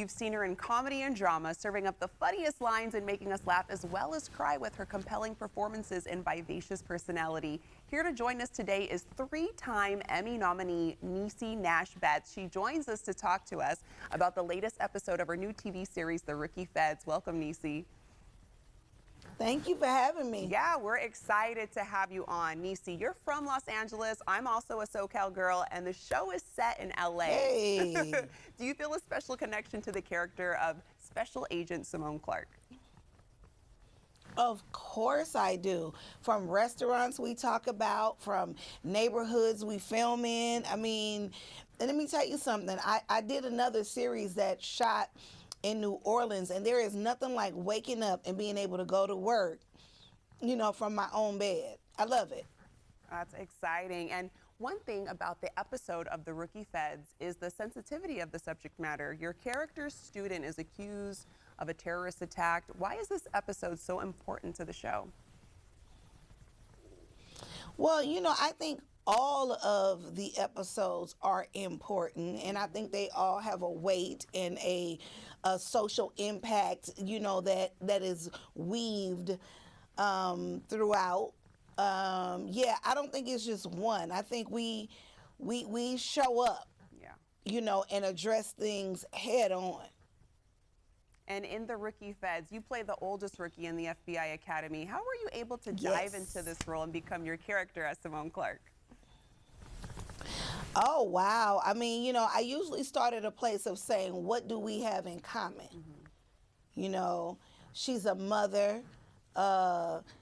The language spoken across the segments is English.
You've seen her in comedy and drama, serving up the funniest lines and making us laugh as well as cry with her compelling performances and vivacious personality. Here to join us today is three-time Emmy nominee Niecy Nash-Betts. She joins us to talk to us about the latest episode of her new TV series, The Rookie Feds. Welcome, Niecy. Thank you for having me. Yeah, we're excited to have you on. Niecy, you're from Los Angeles. I'm also a SoCal girl, and the show is set in LA. Hey. Do you feel a special connection to the character of Special Agent Simone Clark? Of course I do. From restaurants we talk about, from neighborhoods we film in. I mean, and let me tell you something. I did another series that shot in New Orleans, and there is nothing like waking up and being able to go to work, you know, from my own bed. I love it. That's exciting. And one thing about the episode of The Rookie Feds is the sensitivity of the subject matter. Your character's student is accused of a terrorist attack. Why is this episode so important to the show? Well, you know, I think all of the episodes are important, and I think they all have a weight and a social impact, you know, that is weaved throughout. Yeah, I don't think it's just one. I think we show up, Yeah. you know, and address things head on. And in The Rookie Feds, you play the oldest rookie in the FBI Academy. How were you able to dive Yes. into this role and become your character as Simone Clark? Oh, wow. I mean, you know, I usually start at a place of saying, what do we have in common? You know, she's a mother,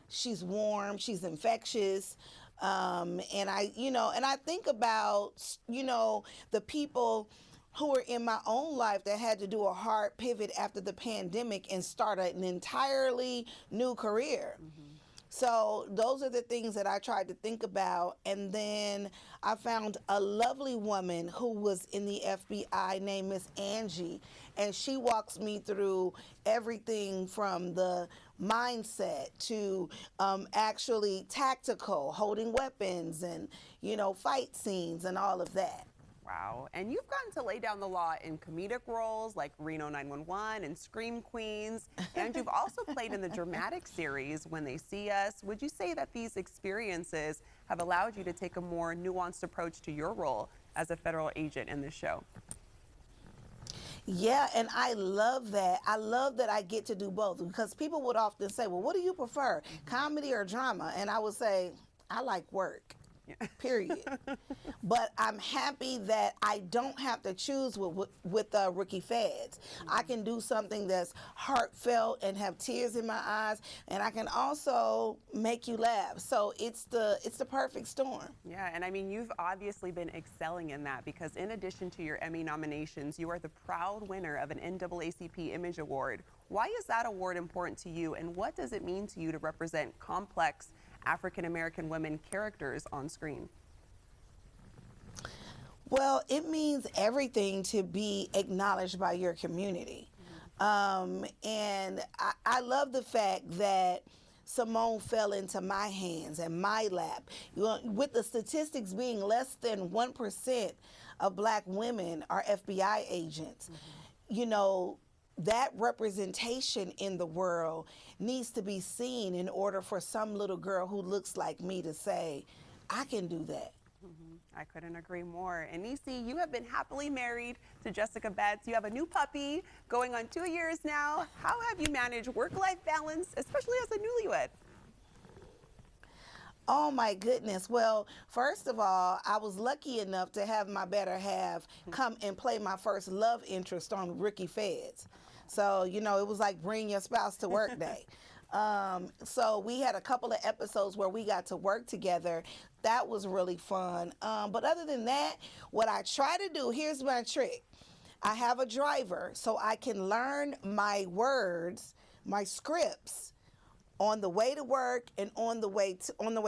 she's warm, she's infectious. And I think about, you know, the people who are in my own life that had to do a hard pivot after the pandemic and start an entirely new career. So those are the things that I tried to think about. And then I found a lovely woman who was in the FBI named Miss Angie. And she walks me through everything from the mindset to actually tactical, holding weapons and, you know, fight scenes and all of that. Wow. And you've gotten to lay down the law in comedic roles like Reno 911 and Scream Queens. And you've also played in the dramatic series When They See Us. Would you say that these experiences have allowed you to take a more nuanced approach to your role as a federal agent in this show? Yeah, and I love that. I love that I get to do both, because people would often say, well, what do you prefer, comedy or drama? And I would say, I like work. Period. But I'm happy that I don't have to choose with Rookie Feds. I can do something that's heartfelt and have tears in my eyes, and I can also make you laugh. So it's the perfect storm. Yeah, and I mean, you've obviously been excelling in that, because in addition to your Emmy nominations, you are the proud winner of an NAACP Image Award. Why is that award important to you, and what does it mean to you to represent complex African-American women characters on screen? Well, it means everything to be acknowledged by your community. And I love the fact that Simone fell into my hands and my lap. With the statistics being less than 1% of Black women are FBI agents, you know, that representation in the world needs to be seen in order for some little girl who looks like me to say, I can do that. I couldn't agree more. And Niecy, you have been happily married to Jessica Betts. You have a new puppy going on 2 years now. How have you managed work-life balance, especially as a newlywed? Oh my goodness. Well, first of all, I was lucky enough to have my better half come and play my first love interest on Rookie Feds. So, you know, it was like bring your spouse to work day. So we had a couple of episodes where we got to work together. That was really fun. But other than that, what I try to do, here's my trick. I have a driver so I can learn my words, my scripts, on the way to work and on the way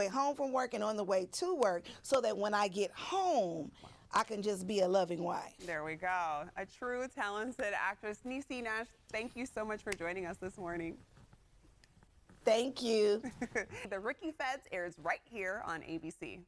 home from work and on the way to work, so that when I get home, I can just be a loving wife. There we go. A true talented actress. Niecy Nash, thank you so much for joining us this morning. Thank you. The Rookie Feds airs right here on ABC.